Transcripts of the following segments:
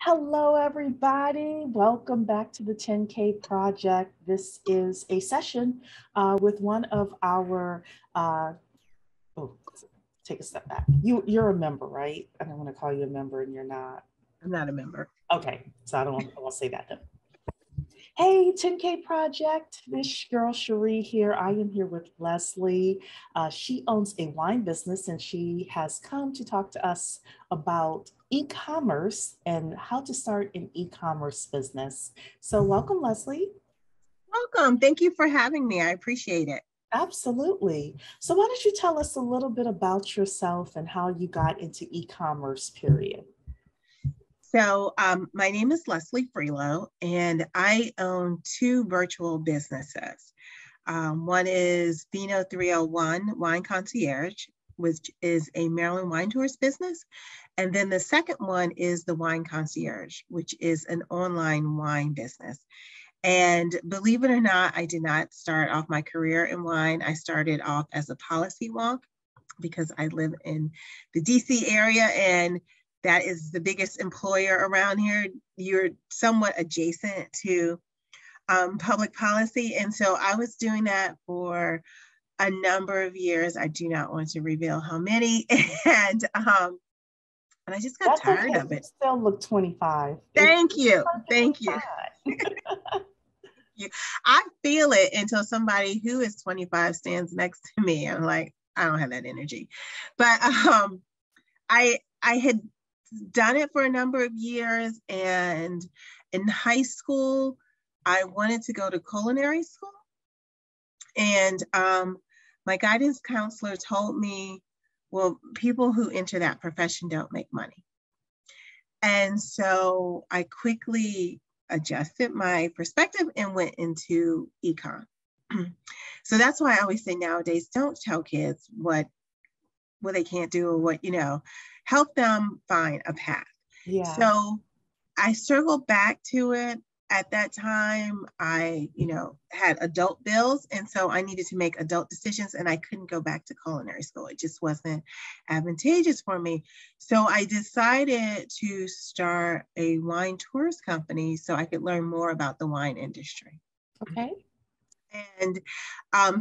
Hello, everybody. Welcome back to the 10K Project. This is a session with one of our, oh, take a step back. You're a member, right? I don't want to call you a member and you're not. I'm not a member. Okay, so I won't say that then. Hey, 10K Project, this girl Cherie here. I am here with Leslie. She owns a wine business and she has come to talk to us about e-commerce and how to start an e-commerce business. So welcome, Leslie. Welcome. Thank you for having me. I appreciate it. Absolutely. So why don't you tell us a little bit about yourself and how you got into e-commerce, period? So my name is Leslie Frelow, and I own two virtual businesses. One is Vino 301 Wine Concierge, which is a Maryland wine tourist business. And then the second one is the Wine Concierge, which is an online wine business. And believe it or not, I did not start off my career in wine. I started off as a policy wonk because I live in the DC area and that is the biggest employer around here. You're somewhat adjacent to public policy. And so I was doing that for a number of years. I do not want to reveal how many. And I just got tired of it. You still look 25. Thank you. Thank you. I feel it until somebody who is 25 stands next to me. I'm like, I don't have that energy. But I had done it for a number of years, and in high school I wanted to go to culinary school, and my guidance counselor told me, well, people who enter that profession don't make money. And so I quickly adjusted my perspective and went into econ. So that's why I always say nowadays, don't tell kids what they can't do or what, help them find a path. Yeah. So I circled back to it. At that time, I, had adult bills. And so I needed to make adult decisions and I couldn't go back to culinary school. It just wasn't advantageous for me. So I decided to start a wine tourist company so I could learn more about the wine industry. Okay. And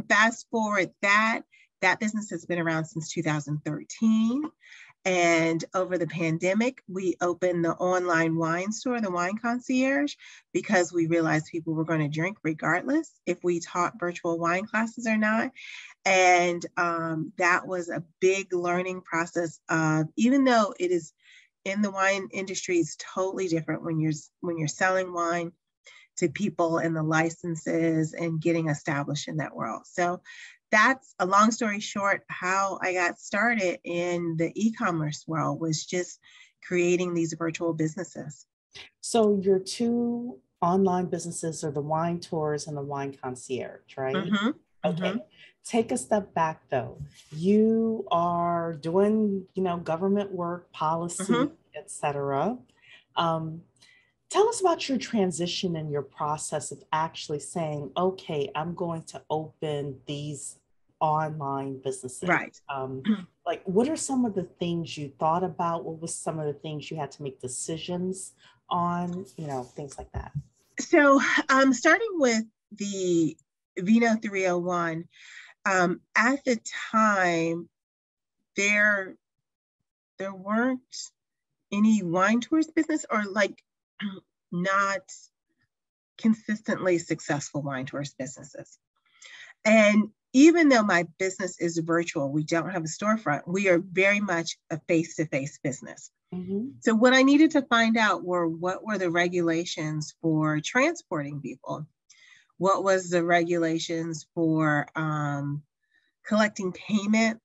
fast forward that business has been around since 2013. And over the pandemic, we opened the online wine store, the Wine Concierge, because we realized people were going to drink regardless if we taught virtual wine classes or not. And that was a big learning process. Even though it is in the wine industry, is totally different when you're selling wine to people and the licenses and getting established in that world. So that's a long story short, how I got started in the e-commerce world was just creating these virtual businesses. So your two online businesses are the wine tours and the Wine Concierge, right? Mm-hmm. Okay. Mm-hmm. Take a step back though. You are doing, government work, policy, Mm-hmm. etc. Tell us about your transition and your process of actually saying, okay, I'm going to open these online businesses. Right. Like, what are some of the things you thought about? What was some of the things you had to make decisions on, things like that? So starting with the Vino 301, at the time, there weren't any wine tourist business or not consistently successful wine tourist businesses. And even though my business is virtual, we don't have a storefront, we are very much a face-to-face business. Mm-hmm. So what I needed to find out were what were the regulations for transporting people? What was the regulations for collecting payment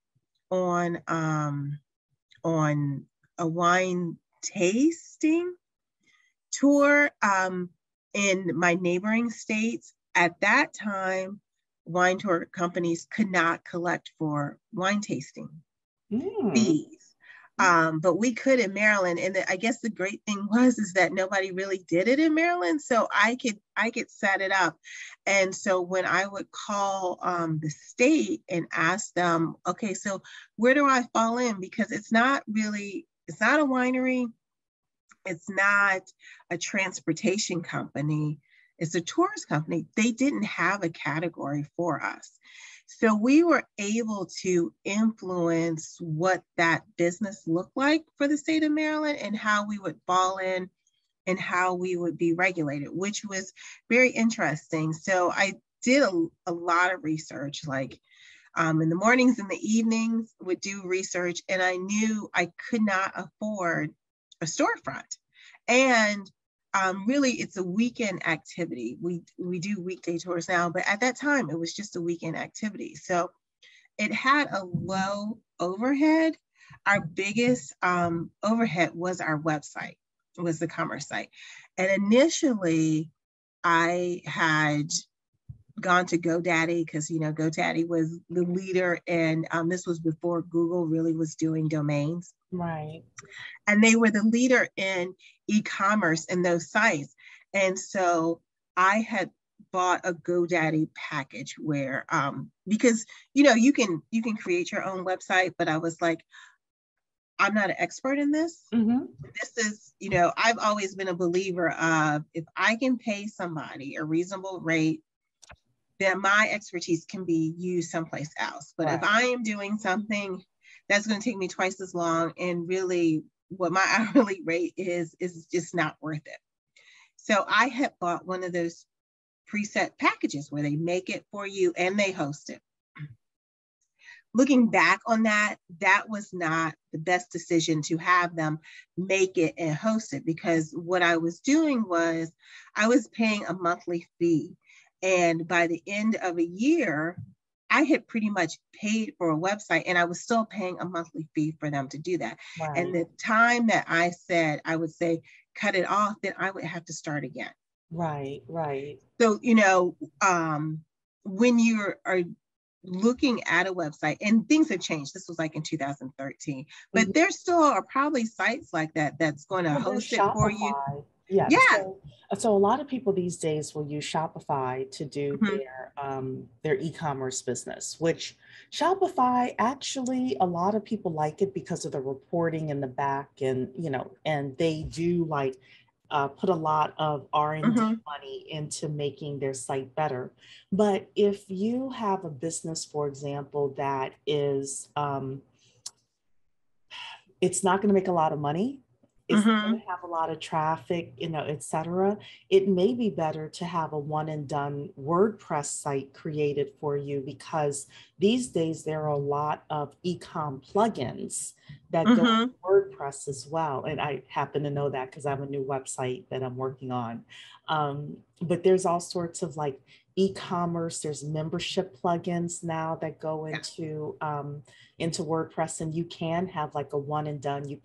on a wine tasting tour in my neighboring states? At that time, wine tour companies could not collect for wine tasting fees. But we could in Maryland. And I guess the great thing is that nobody really did it in Maryland. So I could set it up. And so when I would call the state and ask them, okay, so where do I fall in? Because it's not a winery. It's not a transportation company. It's a tourist company. They didn't have a category for us. So we were able to influence what that business looked like for the state of Maryland and how we would fall in and how we would be regulated, which was very interesting. So I did a lot of research, like in the mornings and the evenings would do research, and I knew I could not afford a storefront. And really, it's a weekend activity. We do weekday tours now, but at that time, it was just a weekend activity. So it had a low overhead. Our biggest overhead was our website, was the commerce site. And initially, I had gone to GoDaddy because, GoDaddy was the leader, and this was before Google really was doing domains. Right. And they were the leader in e-commerce in those sites. And so I had bought a GoDaddy package where, because, you can create your own website, but I was like, I'm not an expert in this. Mm-hmm. This is, I've always been a believer of, if I can pay somebody a reasonable rate, then my expertise can be used someplace else. But Right. if I am doing something that's going to take me twice as long, and really what my hourly rate is just not worth it. So I had bought one of those preset packages where they make it for you and they host it. Looking back on that, that was not the best decision to have them make it and host it, because what I was doing was I was paying a monthly fee. And by the end of a year, I had pretty much paid for a website, and I was still paying a monthly fee for them to do that. Right. And the time that I said, I would say, cut it off, then I would have to start again. Right, right. So, when you are looking at a website, and things have changed, this was like in 2013, but Mm-hmm. there still are probably sites like that that's going to host it for you. Yeah. Yeah. So a lot of people these days will use Shopify to do Mm-hmm. their e-commerce business, which Shopify, actually, a lot of people like it because of the reporting in the back, and and they do like put a lot of R&D Mm-hmm. money into making their site better. But if you have a business, for example, that is it's not going to make a lot of money, it's Mm-hmm. going to have a lot of traffic, et cetera, it may be better to have a one and done WordPress site created for you, because these days there are a lot of e-com plugins that go Mm-hmm. with WordPress as well. And I happen to know that because I have a new website that I'm working on. But there's all sorts of like e-commerce, there's membership plugins now that go into WordPress, and you can have like a one and done. You're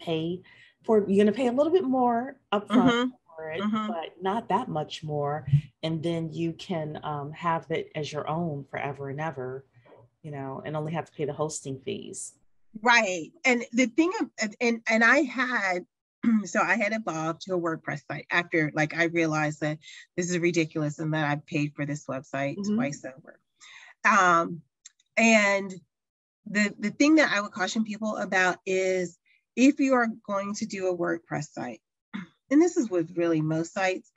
going to pay a little bit more upfront Mm-hmm. for it, Mm-hmm. but not that much more. And then you can have it as your own forever and ever, and only have to pay the hosting fees. Right. And the thing, and I had, so I had evolved to a WordPress site after, like, I realized that this is ridiculous and that I paid for this website twice over. And the thing that I would caution people about is, if you are going to do a WordPress site, and this is with really most sites,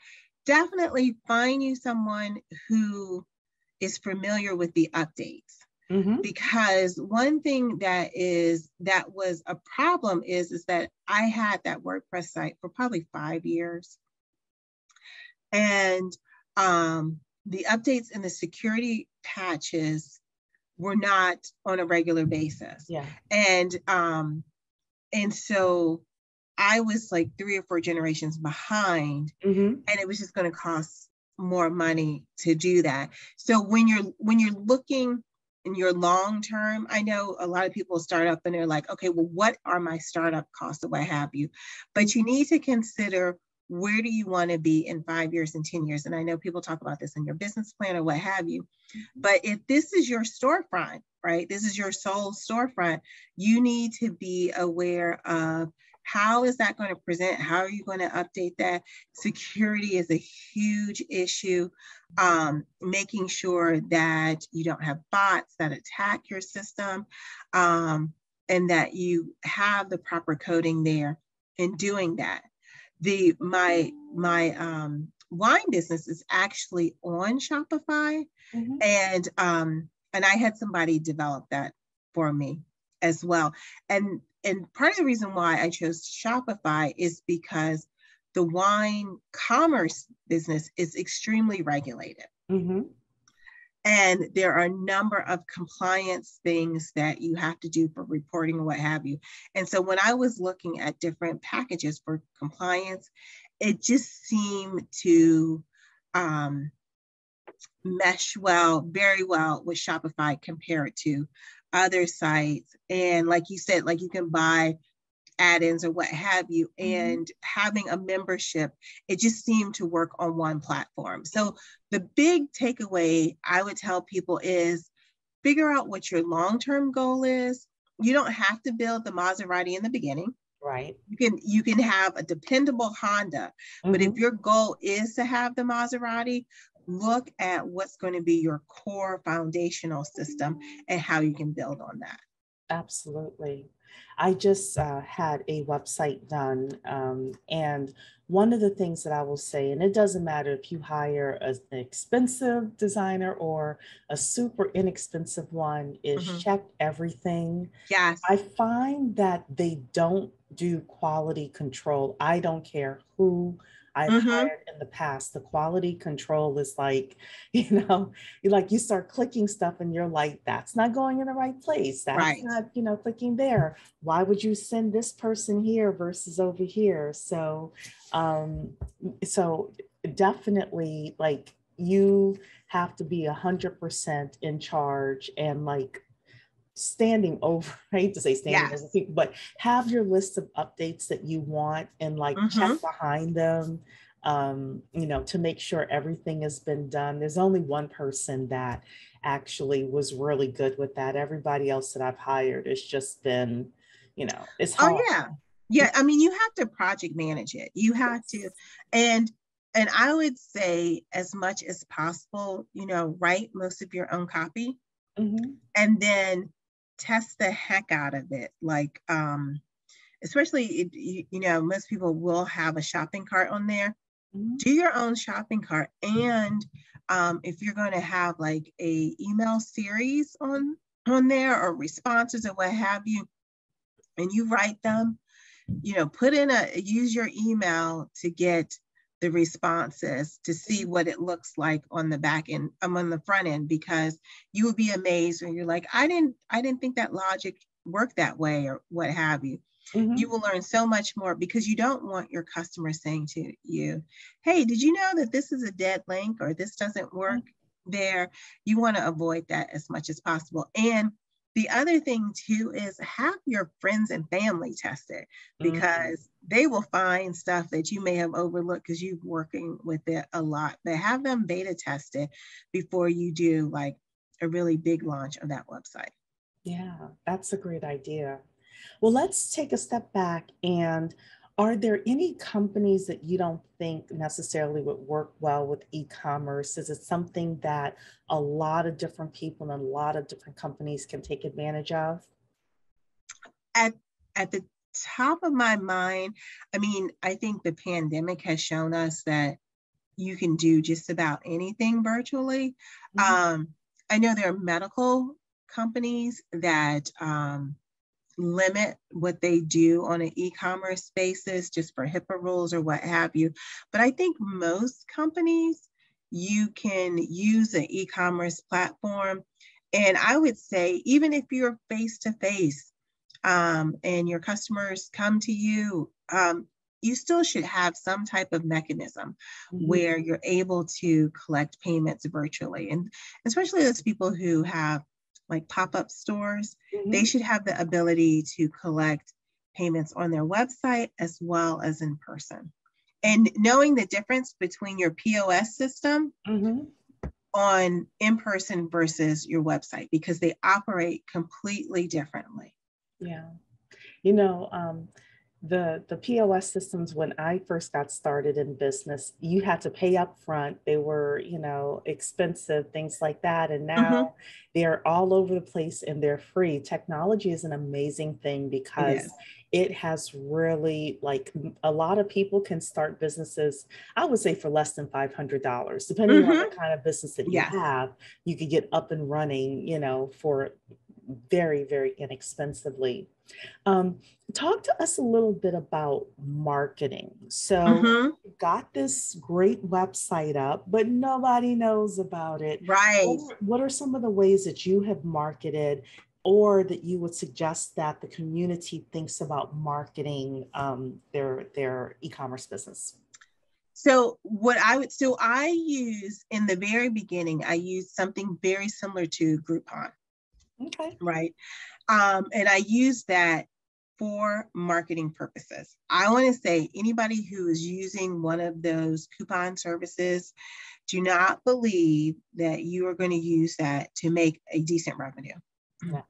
definitely find you someone who is familiar with the updates. Mm-hmm. Because one thing that was a problem is that I had that WordPress site for probably 5 years. And the updates and the security patches were not on a regular basis. Yeah. And so I was like 3 or 4 generations behind, and it was just going to cost more money to do that. So when you're looking in your long term, I know a lot of people start up and they're like, okay, well, what are my startup costs or what have you? But you need to consider, where do you want to be in 5 years and 10 years? And I know people talk about this in your business plan or what have you. But if this is your storefront, right, this is your sole storefront, you need to be aware of, how is that going to present? How are you going to update that? Security is a huge issue. Making sure that you don't have bots that attack your system, and that you have the proper coding there in doing that. my wine business is actually on Shopify, Mm-hmm. and I had somebody develop that for me as well. And part of the reason why I chose Shopify is because the wine commerce business is extremely regulated. Mm-hmm. And there are a number of compliance things that you have to do for reporting and what have you. And so when I was looking at different packages for compliance, it just seemed to mesh very well with Shopify compared to other sites. And like you said, like you can buy add-ins or what have you, and having a membership, it just seemed to work on one platform. So the big takeaway I would tell people is figure out what your long-term goal is. You don't have to build the Maserati in the beginning. Right. You can have a dependable Honda, but if your goal is to have the Maserati, look at what's going to be your core foundational system and how you can build on that. Absolutely. I just had a website done, and one of the things that I will say, and it doesn't matter if you hire an expensive designer or a super inexpensive one, is check everything. Yes. I find that they don't do quality control. I don't care who I've hired in the past. The quality control is like, you start clicking stuff and you're like, that's not going in the right place. That's not, clicking there. Why would you send this person here versus over here? So, so definitely, like, you have to be 100% in charge and like standing over, I hate to say standing over people, but have your list of updates that you want and like check behind them, to make sure everything has been done. There's only one person that actually was really good with that. Everybody else that I've hired has just been, it's hard. Oh yeah. Yeah. I mean, you have to project manage it. You have to, and I would say as much as possible, write most of your own copy and then test the heck out of it. Like, especially, most people will have a shopping cart on there. Do your own shopping cart. And if you're going to have like a email series on there or responses or what have you, and you write them, use your email to get the responses to see what it looks like on the back end, on the front end, because you will be amazed when you're like, I didn't think that logic worked that way or what have you. You will learn so much more because you don't want your customer saying to you, hey, did you know that this is a dead link or this doesn't work there? You want to avoid that as much as possible. And the other thing too is have your friends and family test it, because they will find stuff that you may have overlooked because you're working with it a lot, but have them beta test it before you do like a really big launch of that website. Yeah, that's a great idea. Well, let's take a step back. And are there any companies that you don't think necessarily would work well with e-commerce? Is it something that a lot of different people and a lot of different companies can take advantage of? At the top of my mind, I mean, I think the pandemic has shown us that you can do just about anything virtually. I know there are medical companies that limit what they do on an e-commerce basis just for HIPAA rules or what have you. But I think most companies, you can use an e-commerce platform. And I would say, even if you're face-to-face and your customers come to you, you still should have some type of mechanism where you're able to collect payments virtually. And especially those people who have like pop-up stores, they should have the ability to collect payments on their website as well as in person. And knowing the difference between your POS system on in-person versus your website, because they operate completely differently. Yeah. The POS systems, when I first got started in business, you had to pay up front. They were, expensive, things like that. And now they're all over the place and they're free. Technology is an amazing thing because it has really, like, a lot of people can start businesses, I would say, for less than $500, depending on the kind of business that you Yes. have. You could get up and running, you know, for very, very inexpensively. Talk to us a little bit about marketing. So you got this great website up, but nobody knows about it. Right. What are some of the ways that you have marketed, or that you would suggest that the community thinks about marketing their e-commerce business? So I use, in the very beginning, I used something very similar to Groupon. Okay. Right. And I use that for marketing purposes. I want to say, anybody who is using one of those coupon services, do not believe that you are going to use that to make a decent revenue. Yes.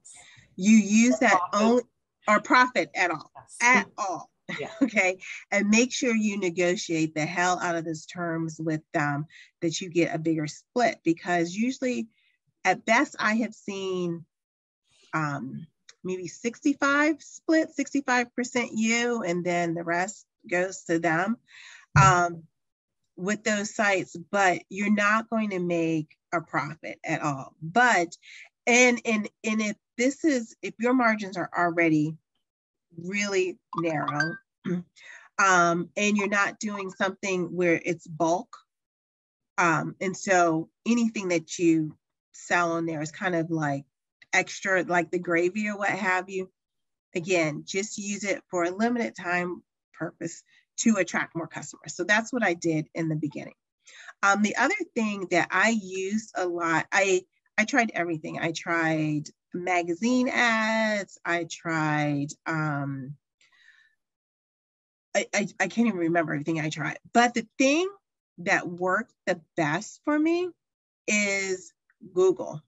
You use that only, or profit at all, at all. Yeah. Okay. And make sure you negotiate the hell out of those terms with them, that you get a bigger split, because usually at best I have seen maybe 65 split, 65% you, and then the rest goes to them with those sites, but you're not going to make a profit at all. But, and if your margins are already really narrow, and you're not doing something where it's bulk, and so anything that you sell on there is kind of like extra, like the gravy or what have you, again, just use it for a limited time purpose to attract more customers. So that's what I did in the beginning. The other thing that I used a lot, I tried everything. I tried magazine ads. I tried, I can't even remember everything I tried. But the thing that worked the best for me is Google.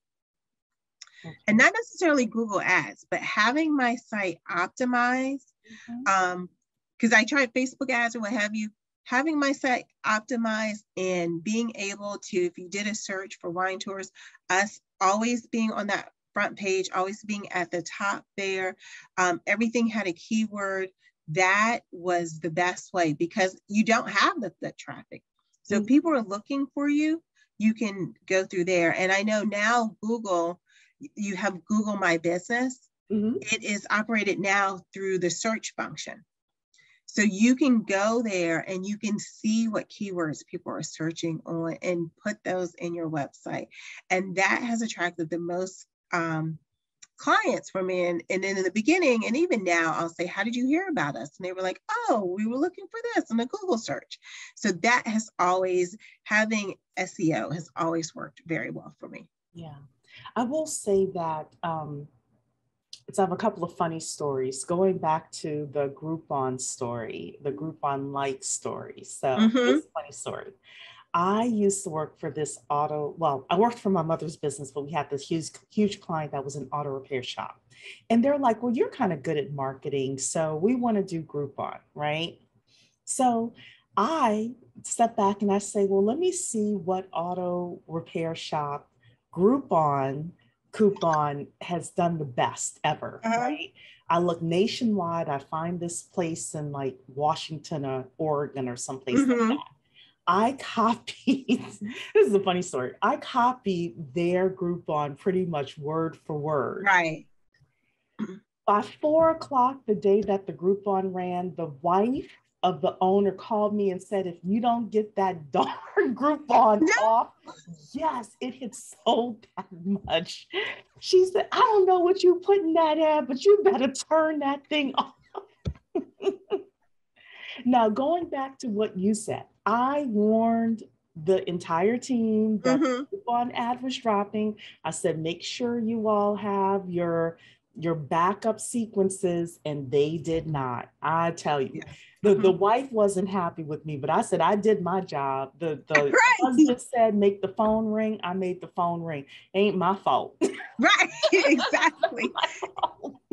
And not necessarily Google ads, but having my site optimized, because I tried Facebook ads or what have you, having my site optimized and being able to, if you did a search for wine tours, us always being on that front page, always being at the top there, everything had a keyword. That was the best way, because you don't have the foot traffic. So if people are looking for you, you can go through there. And I know now Google, you have Google My Business. It is operated now through the search function. So you can go there and you can see what keywords people are searching on and put those in your website. And that has attracted the most clients for me. And then in the beginning, and even now, I'll say, how did you hear about us? And they were like, oh, we were looking for this in a Google search. So that has always, having SEO has always worked very well for me. Yeah. I will say that I have a couple of funny stories going back to the Groupon story, the Groupon like story. So it's a funny story. I used to work for this I worked for my mother's business, but we had this huge client that was an auto repair shop. And they're like, well, you're kind of good at marketing, so we want to do Groupon, right? So I step back and I say, well, let me see what auto repair shop Groupon coupon has done the best ever, right? I look nationwide. I find this place in like Washington or Oregon or someplace like that. I copied, this is a funny story. I copied their Groupon pretty much word for word. Right. By 4 o'clock, the day that the Groupon ran, the wife of the owner called me and said, if you don't get that darn Groupon off, yes, it had sold that much. She said, I don't know what you put in that ad, but you better turn that thing off. Now, going back to what you said, I warned the entire team that the Groupon ad was dropping. I said, make sure you all have your backup sequences, and they did not. I tell you, the wife wasn't happy with me, but I said I did my job. The husband said make the phone ring. I made the phone ring. Ain't my fault. Right, exactly.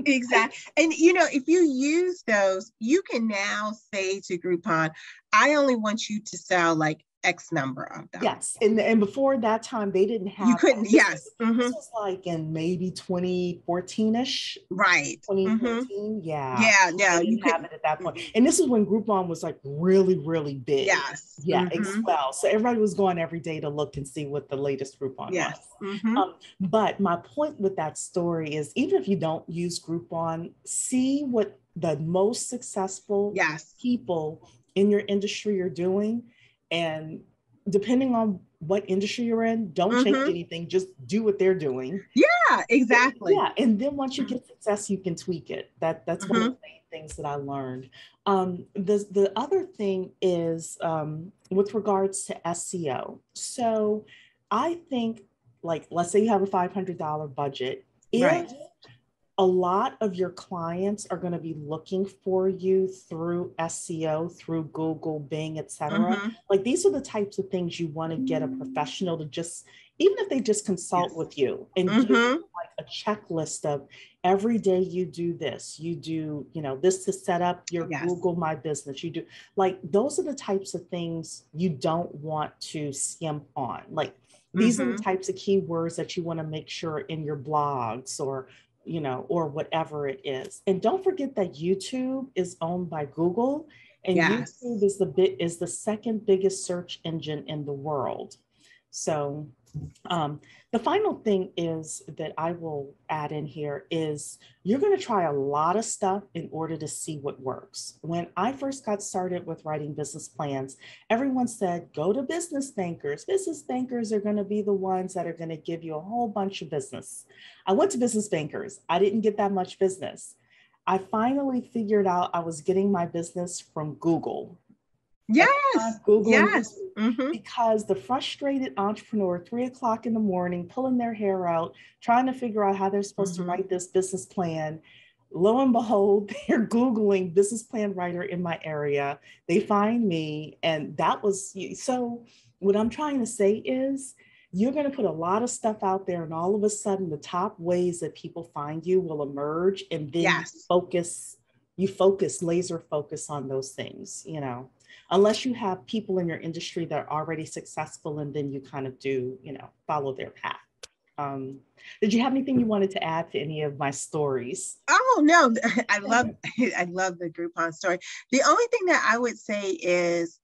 Exactly. And you know, if you use those, you can now say to Groupon, I only want you to sell like X number of them. Yes. And before that time, they didn't have, you couldn't, yes. This was like in maybe 2014-ish. Right. 2014. Yeah. Yeah. They didn't have it at that point. And this is when Groupon was like really, really big. Yes. Yeah. Well, so everybody was going every day to look and see what the latest Groupon was. But my point with that story is, even if you don't use Groupon, see what the most successful people in your industry are doing. And depending on what industry you're in, don't change anything, just do what they're doing. Yeah, exactly. Yeah. And then once you get success, you can tweak it. That's one of the main things that I learned. The other thing is with regards to SEO. So I think, like, let's say you have a $500 budget. If a lot of your clients are going to be looking for you through SEO, through Google, Bing, etc. Like, these are the types of things you want to get a professional to just, even if they just consult with you and give you like a checklist of every day you do this, you do, this to set up your Google My Business. You do, like, those are the types of things you don't want to skimp on. Like, these are the types of keywords that you want to make sure in your blogs or whatever it is. And don't forget that YouTube is owned by Google, and YouTube is the second biggest search engine in the world. So the final thing is that I will add in here is you're going to try a lot of stuff in order to see what works. When I first got started with writing business plans, everyone said, go to business bankers. Business bankers are going to be the ones that are going to give you a whole bunch of business. I went to business bankers. I didn't get that much business. I finally figured out I was getting my business from Google. Because the frustrated entrepreneur, 3 o'clock in the morning, pulling their hair out, trying to figure out how they're supposed to write this business plan. Lo and behold, they're Googling business plan writer in my area. They find me, and that was, so what I'm trying to say is, you're going to put a lot of stuff out there, and all of a sudden the top ways that people find you will emerge, and then you laser focus on those things, unless you have people in your industry that are already successful, and then you kind of do, follow their path. Did you have anything you wanted to add to any of my stories? Oh, no, I love the Groupon story. The only thing that I would say is,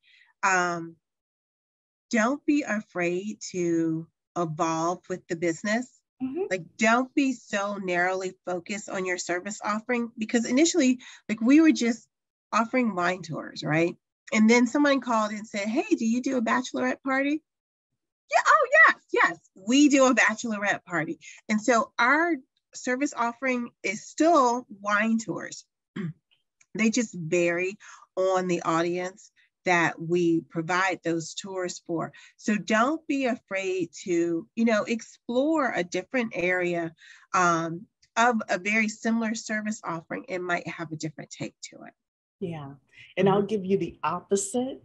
don't be afraid to evolve with the business. Like, don't be so narrowly focused on your service offering, because initially, like, we were just offering wine tours, right? And then someone called and said, hey, do you do a bachelorette party? Yeah. Oh, yes. We do a bachelorette party. And so our service offering is still wine tours. They just vary on the audience that we provide those tours for. So don't be afraid to, explore a different area of a very similar service offering. It might have a different take to it. Yeah. And I'll give you the opposite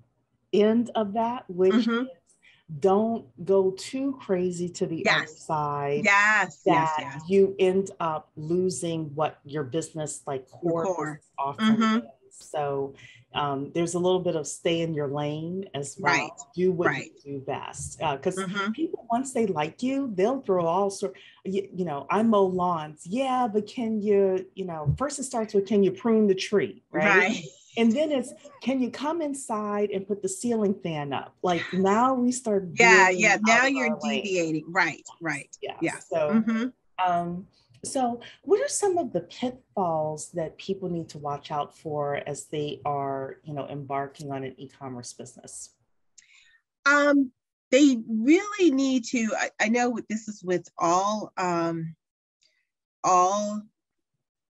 end of that, which is, don't go too crazy to the other side. You end up losing what your business, like core offering is. So there's a little bit of stay in your lane as well. Do what you do best. Because people, once they like you, they'll throw all sorts, I mow lawns. Yeah, but can you, first it starts with, can you prune the tree? Right. And then it's, can you come inside and put the ceiling fan up? Like, now we start. Now you're deviating. Right. Yeah. So what are some of the pitfalls that people need to watch out for as they are, embarking on an e-commerce business? They really need to, I know this is with all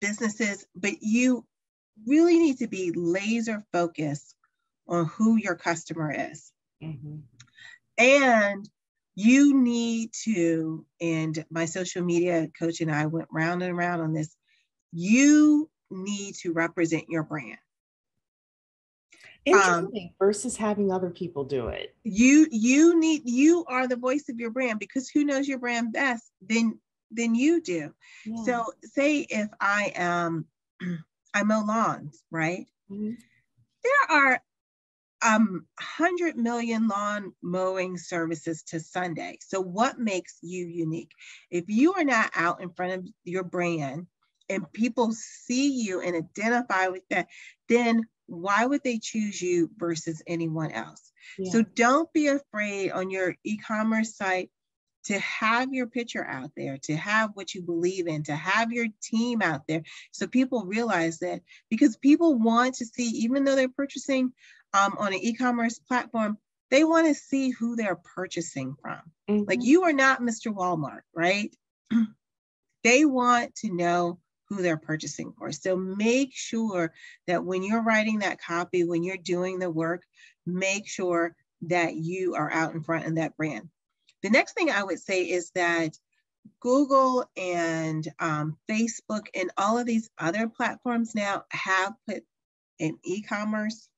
businesses, but you really need to be laser focused on who your customer is. And you need to, and my social media coach and I went round and round on this, you need to represent your brand. Interesting, versus having other people do it. You are the voice of your brand, because who knows your brand best than you do. Yeah. So say if I mow lawns, right? There are 100 million lawn mowing services to Sunday. So what makes you unique? If you are not out in front of your brand and people see you and identify with that, then why would they choose you versus anyone else? Yeah. So don't be afraid on your e-commerce site to have your picture out there, to have what you believe in, to have your team out there. So people realize that, because people want to see, even though they're purchasing on an e-commerce platform, they want to see who they're purchasing from. Mm-hmm. Like, you are not Mr. Walmart, right? They want to know who they're purchasing for. So make sure that when you're writing that copy, when you're doing the work, make sure that you are out in front of that brand. The next thing I would say is that Google and Facebook and all of these other platforms now have put an e-commerce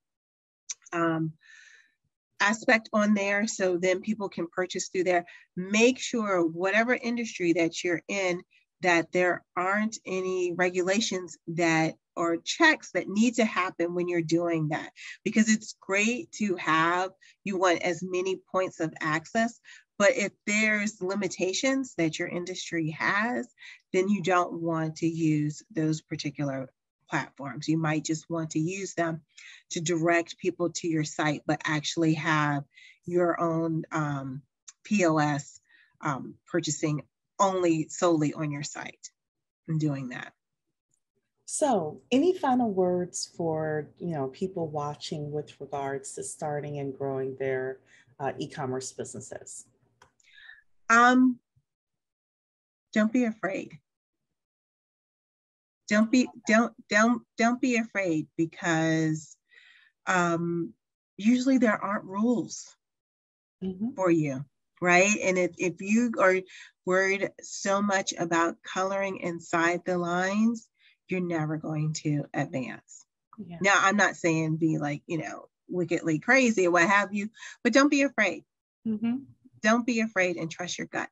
aspect on there, so then people can purchase through there. Make sure whatever industry that you're in, that there aren't any regulations that or checks that need to happen when you're doing that, because it's great to have, you want as many points of access, but if there's limitations that your industry has, then you don't want to use those particular platforms. You might just want to use them to direct people to your site, but actually have your own POS purchasing only solely on your site and doing that. So any final words for, people watching with regards to starting and growing their e-commerce businesses? Don't be afraid. Don't be afraid, because usually there aren't rules for you, right? And if you are worried so much about coloring inside the lines, you're never going to advance. Yeah. Now, I'm not saying be like, wickedly crazy or what have you, but don't be afraid. Mm-hmm. Don't be afraid and trust your gut.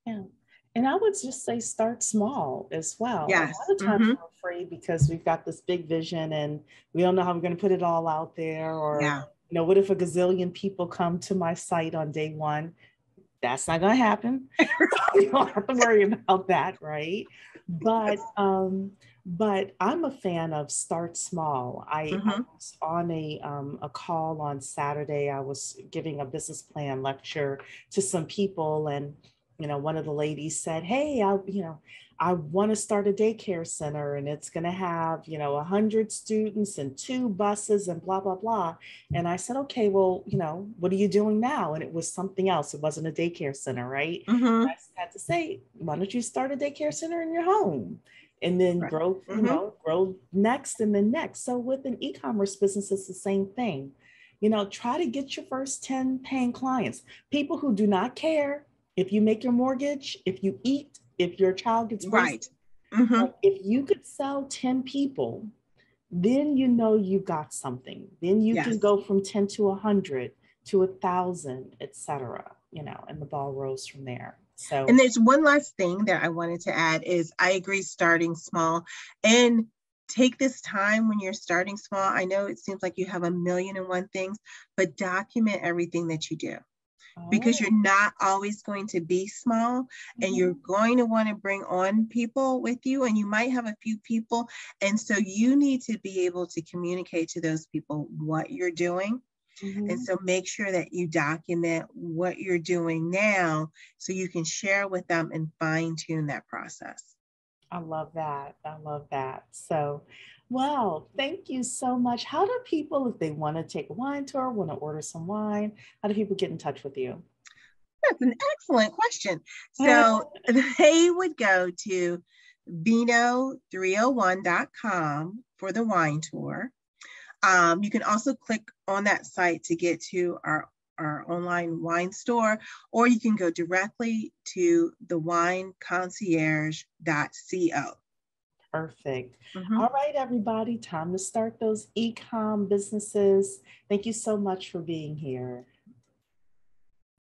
Yeah. And I would just say start small as well. Yes. A lot of times we're afraid because we've got this big vision and we don't know how we're going to put it all out there. Or, what if a gazillion people come to my site on day one? That's not going to happen. You don't have to worry about that, right? But I'm a fan of start small. I was on a call on Saturday. I was giving a business plan lecture to some people, and one of the ladies said, "Hey, I want to start a daycare center, and it's going to have 100 students and 2 buses and blah blah blah." And I said, "Okay, well, what are you doing now?" And it was something else. It wasn't a daycare center, right? I had to say, "Why don't you start a daycare center in your home?" And then grow, grow next and then next. So with an e-commerce business, it's the same thing. Try to get your first 10 paying clients, people who do not care if you make your mortgage, if you eat, if your child gets right. If you could sell 10 people, then you've got something. Then you can go from 10 to 100 to 1,000, etc. And the ball rolls from there. So, and there's one last thing that I wanted to add is I agree, starting small, and take this time when you're starting small. I know it seems like you have 1,000,001 things, but document everything that you do. Because you're not always going to be small, and you're going to want to bring on people with you, and you might have a few people. And so you need to be able to communicate to those people what you're doing. And so make sure that you document what you're doing now so you can share with them and fine tune that process. I love that. So, well, thank you so much. How do people, if they want to take a wine tour, want to order some wine, how do people get in touch with you? That's an excellent question. So they would go to vino301.com for the wine tour. You can also click on that site to get to our online wine store, or you can go directly to thewineconcierge.co. Perfect. All right, everybody, time to start those e-com businesses. Thank you so much for being here.